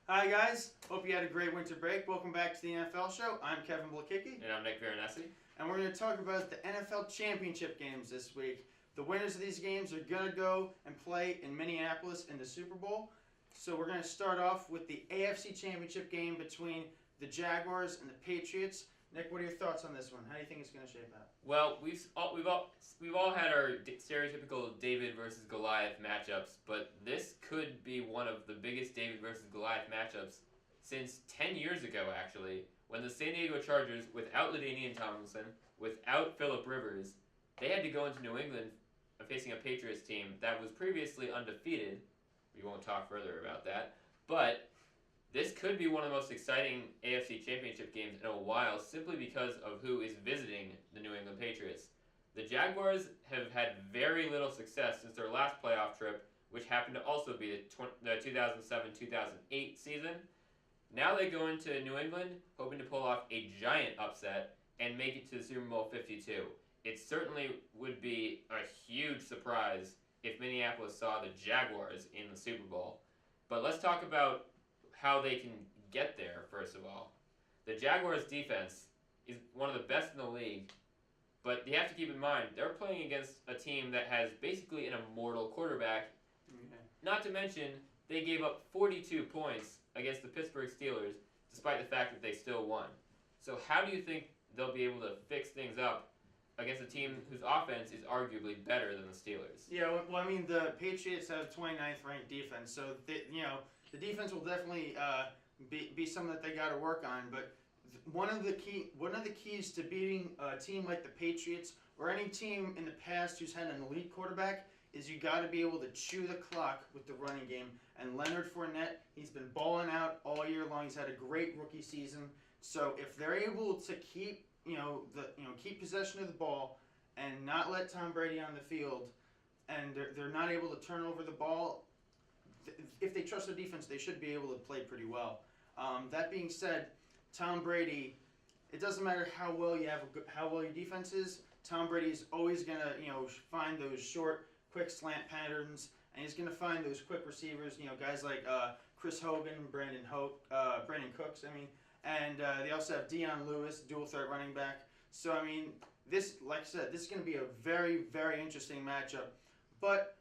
Hi guys, hope you had a great winter break. Welcome back to the NFL show. I'm Kevin Blekicki. And I'm Nick Veronesi. And we're going to talk about the NFL championship games this week. The winners of these games are going to go and play in Minneapolis in the Super Bowl. So we're going to start off with the AFC championship game between the Jaguars and the Patriots. Nick, what are your thoughts on this one? How do you think it's going to shape out? Well, we've all had our stereotypical David versus Goliath matchups, but this could be one of the biggest David versus Goliath matchups since 10 years ago, actually, when the San Diego Chargers, without LaDainian Tomlinson, without Phillip Rivers, they had to go into New England facing a Patriots team that was previously undefeated. We won't talk further about that, but this could be one of the most exciting AFC Championship games in a while simply because of who is visiting the New England Patriots. The Jaguars have had very little success since their last playoff trip, which happened to also be the 2007-2008 season. Now they go into New England hoping to pull off a giant upset and make it to Super Bowl 52. It certainly would be a huge surprise if Minneapolis saw the Jaguars in the Super Bowl. But let's talk about how they can get there, first of all. The Jaguars' defense is one of the best in the league, but you have to keep in mind, they're playing against a team that has basically an immortal quarterback. Okay. Not to mention, they gave up 42 points against the Pittsburgh Steelers, despite the fact that they still won. So how do you think they'll be able to fix things up against a team whose offense is arguably better than the Steelers? Yeah, well, I mean, the Patriots have 29th ranked defense, so the defense will definitely be something that they got to work on. But one of the keys to beating a team like the Patriots or any team in the past who's had an elite quarterback is you got to be able to chew the clock with the running game. And Leonard Fournette, he's been balling out all year long. He's had a great rookie season. So if they're able to keep keep possession of the ball and not let Tom Brady on the field, and they're not able to turn over the ball, if they trust their defense, they should be able to play pretty well. That being said, Tom Brady, it doesn't matter how well your defense is. Tom Brady is always gonna find those short, quick slant patterns, and he's gonna find those quick receivers. Guys like Chris Hogan, Brandon Cooks. And they also have Deion Lewis, dual threat running back. So this, like I said, this is gonna be a very, very interesting matchup. But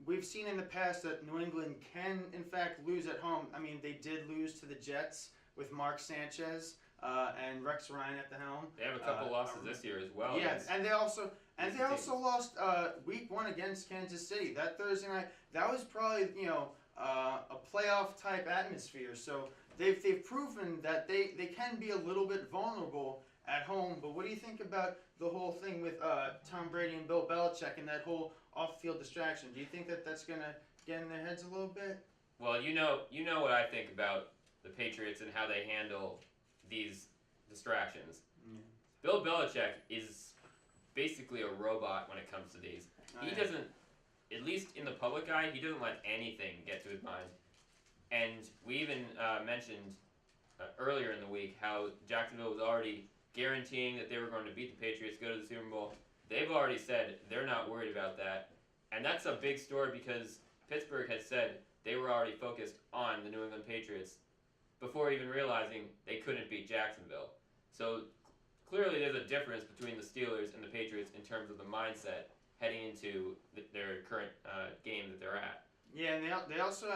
we've seen in the past that New England can, in fact, lose at home. They did lose to the Jets with Mark Sanchez and Rex Ryan at the helm. They have a couple losses this year as well. Yeah, and they also lost Week 1 against Kansas City. That Thursday night, that was probably a playoff type atmosphere. So they've proven that they can be a little bit vulnerable at home. But what do you think about the whole thing with Tom Brady and Bill Belichick and that whole off-field distraction? Do you think that that's gonna get in their heads a little bit? Well, you know what I think about the Patriots and how they handle these distractions. Yeah. Bill Belichick is basically a robot when it comes to these. He doesn't, at least in the public eye, he doesn't let anything get to his mind. And we even mentioned earlier in the week how Jacksonville was already guaranteeing that they were going to beat the Patriots, go to the Super Bowl. They've already said they're not worried about that. And that's a big story because Pittsburgh had said they were already focused on the New England Patriots before even realizing they couldn't beat Jacksonville. So clearly there's a difference between the Steelers and the Patriots in terms of the mindset heading into their current game that they're at. Yeah, and they also,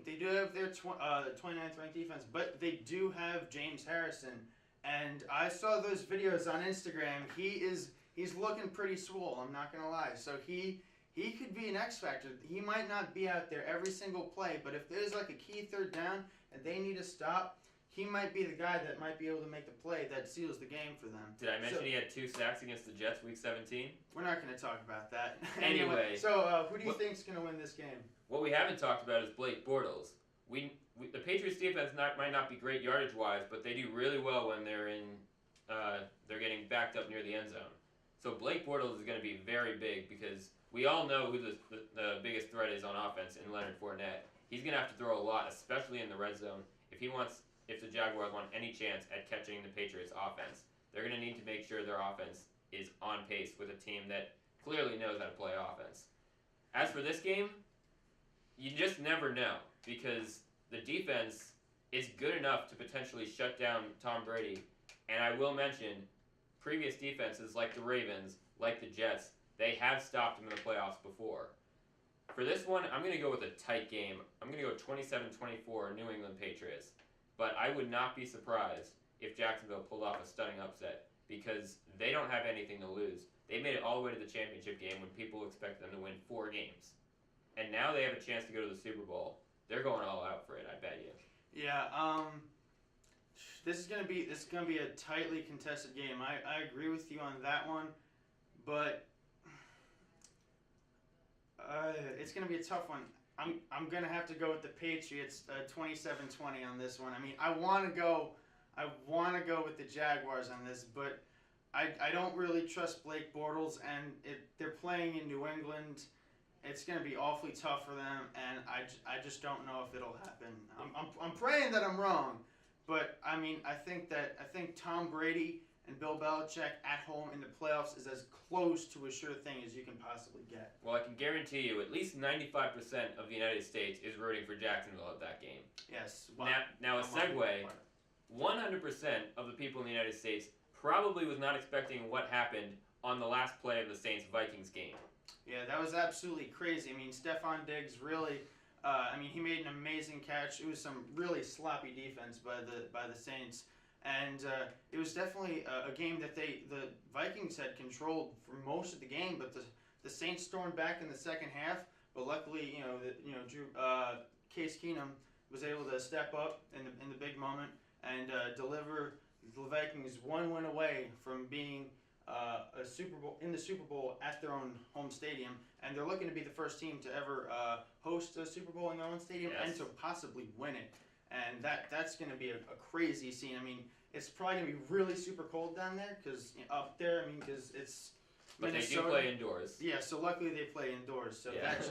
they do have their 29th ranked defense, but they do have James Harrison. And I saw those videos on Instagram. He's looking pretty swole, I'm not going to lie. So he could be an X factor. He might not be out there every single play, but if there's like a key third down and they need to stop, he might be the guy that might be able to make the play that seals the game for them. Did I mention he had 2 sacks against the Jets Week 17? We're not going to talk about that. Anyway. So who do you think's going to win this game? What we haven't talked about is Blake Bortles. The Patriots defense might not be great yardage-wise, but they do really well when they're getting backed up near the end zone. So Blake Bortles is going to be very big because we all know who the biggest threat is on offense in Leonard Fournette. He's going to have to throw a lot, especially in the red zone, if the Jaguars want any chance at catching the Patriots' offense. They're going to need to make sure their offense is on pace with a team that clearly knows how to play offense. As for this game, you just never know because the defense it's good enough to potentially shut down Tom Brady. And I will mention, previous defenses like the Ravens, like the Jets, they have stopped him in the playoffs before. For this one, I'm going to go with a tight game. I'm going to go 27-24 New England Patriots. But I would not be surprised if Jacksonville pulled off a stunning upset because they don't have anything to lose. They made it all the way to the championship game when people expected them to win 4 games. And now they have a chance to go to the Super Bowl. They're going all out for it, I bet you. Yeah, this is gonna be a tightly contested game. I agree with you on that one, but it's gonna be a tough one. I'm gonna have to go with the Patriots 27-20 on this one. I mean, I wanna go with the Jaguars on this, but I don't really trust Blake Bortles, and they're playing in New England. It's going to be awfully tough for them, and I just don't know if it'll happen. I'm praying that I'm wrong, but I mean I think Tom Brady and Bill Belichick at home in the playoffs is as close to a sure thing as you can possibly get. Well, I can guarantee you at least 95% of the United States is rooting for Jacksonville at that game. Yes. Well, now a segue. 100% of the people in the United States probably was not expecting what happened on the last play of the Saints-Vikings game. Yeah, that was absolutely crazy. I mean, Stephon Diggs really, he made an amazing catch. It was some really sloppy defense by the Saints, and it was definitely a game that the Vikings had controlled for most of the game, but the Saints stormed back in the second half. But luckily, Case Keenum was able to step up in the big moment and deliver the Vikings one win away from being a Super Bowl in the Super Bowl at their own home stadium, and they're looking to be the first team to ever host a Super Bowl in their own stadium and to possibly win it. And that's going to be a crazy scene. I mean, it's probably going to be really super cold down there because up there. I mean, because it's but Minnesota. They do play indoors. Yeah, so luckily they play indoors. So that's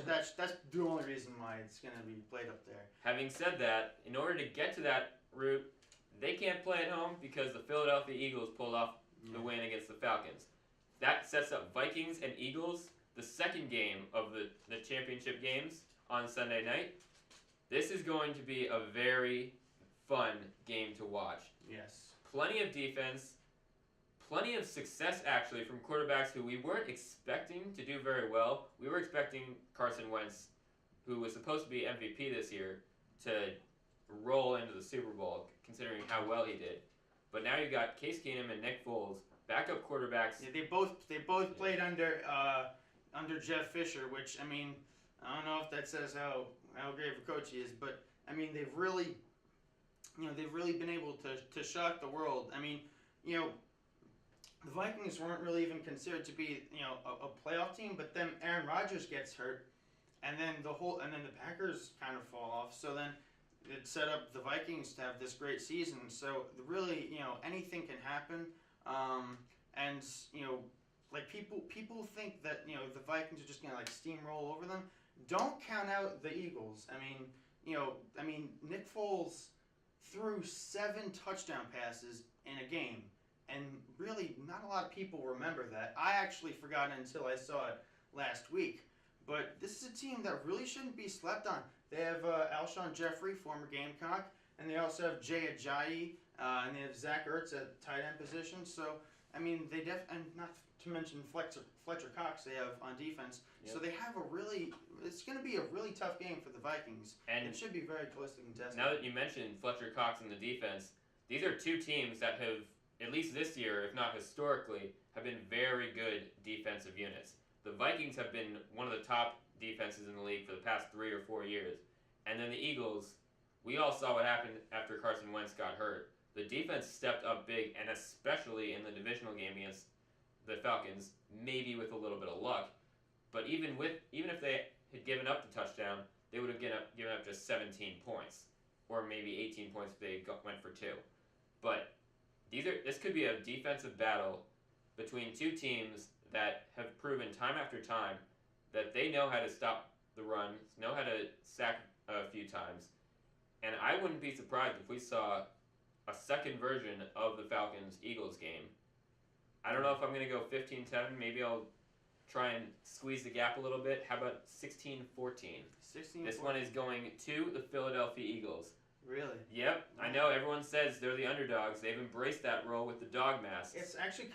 the only reason why it's going to be played up there. Having said that, in order to get to that route, they can't play at home because the Philadelphia Eagles pulled off the win against the Falcons. That sets up Vikings and Eagles, the second game of the championship games on Sunday night. This is going to be a very fun game to watch. Yes. Plenty of defense, plenty of success actually from quarterbacks who we weren't expecting to do very well. We were expecting Carson Wentz, who was supposed to be MVP this year, to roll into the Super Bowl, considering how well he did. But now you've got Case Keenum and Nick Foles, backup quarterbacks. Yeah, they both played under Jeff Fisher, which I mean, I don't know if that says how great of a coach he is, but I mean they've really been able to shock the world. I mean, the Vikings weren't really even considered to be a playoff team, but then Aaron Rodgers gets hurt, and then the Packers kind of fall off. So then it set up the Vikings to have this great season. So really, anything can happen. And people think that the Vikings are just gonna steamroll over them. Don't count out the Eagles. I mean, Nick Foles threw 7 touchdown passes in a game, and really not a lot of people remember that. I actually forgot until I saw it last week. But this is a team that really shouldn't be slept on. They have Alshon Jeffrey, former Gamecock, and they also have Jay Ajayi, and they have Zach Ertz at tight end position. So, I mean, and not to mention Fletcher Cox they have on defense. Yep. So they have it's going to be a really tough game for the Vikings. And it should be very closely contested. Now that you mentioned Fletcher Cox and the defense, these are two teams that have, at least this year, if not historically, have been very good defensive units. The Vikings have been one of the top defenses in the league for the past 3 or 4 years. And then the Eagles, we all saw what happened after Carson Wentz got hurt. The defense stepped up big, and especially in the divisional game against the Falcons, maybe with a little bit of luck. But even if they had given up the touchdown, they would have given up just 17 points, or maybe 18 points if they went for 2. But this could be a defensive battle between two teams that have proven time after time that they know how to stop the run, know how to sack a few times. And I wouldn't be surprised if we saw a second version of the Falcons-Eagles game. I don't know if I'm going to go 15-7. Maybe I'll try and squeeze the gap a little bit. How about 16-14? 16-14. This one is going to the Philadelphia Eagles. Really? Yep. I know everyone says they're the underdogs. They've embraced that role with the dog mask. It's actually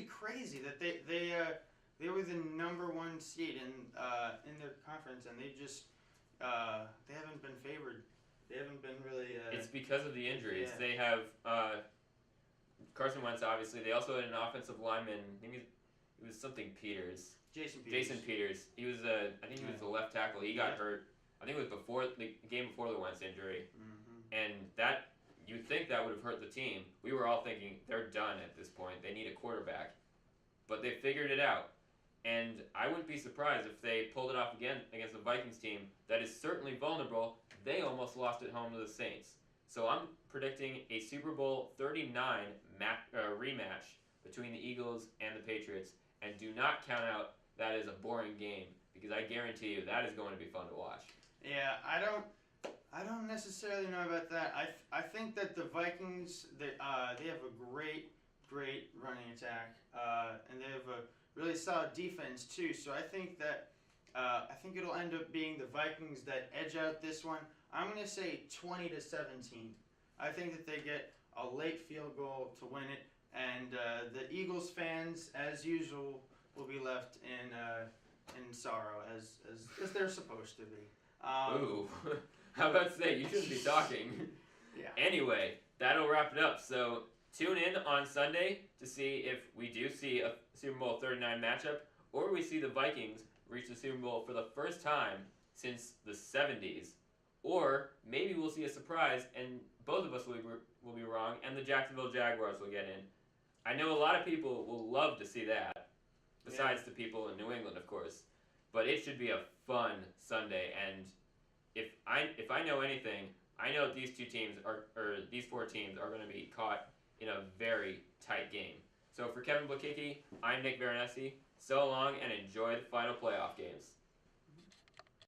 crazy that they were the #1 seed in their conference, and they haven't been favored. They haven't been really. It's because of the injuries. Yeah. They have Carson Wentz, obviously. They also had an offensive lineman. I think it was something Peters. Jason Peters. He was I think he was the left tackle. He got hurt. I think it was before the game before the Wentz injury, and that you'd think that would have hurt the team. We were all thinking they're done at this point. They need a quarterback, but they figured it out. And I wouldn't be surprised if they pulled it off again against the Vikings team that is certainly vulnerable. They almost lost at home to the Saints. So I'm predicting a Super Bowl 39 rematch between the Eagles and the Patriots. And do not count out that as a boring game, because I guarantee you that is going to be fun to watch. Yeah, I don't necessarily know about that. I think that the Vikings they have a great running attack, and they have a really solid defense too. So I think it'll end up being the Vikings that edge out this one. I'm gonna say 20-17. I think that they get a late field goal to win it, and the Eagles fans, as usual, will be left in sorrow as they're supposed to be. Ooh, how about to say you shouldn't be talking. Yeah. Anyway, that'll wrap it up. So tune in on Sunday to see if we do see a Super Bowl 39 matchup, or we see the Vikings reach the Super Bowl for the first time since the 70s, or maybe we'll see a surprise and both of us will be wrong, and the Jacksonville Jaguars will get in. I know a lot of people will love to see that, besides the people in New England, of course. But it should be a fun Sunday, and if I know anything, I know these these four teams are going to be caught in a very tight game. So for Kevin Blekicki, I'm Nick Veronesi. So long, and enjoy the final playoff games.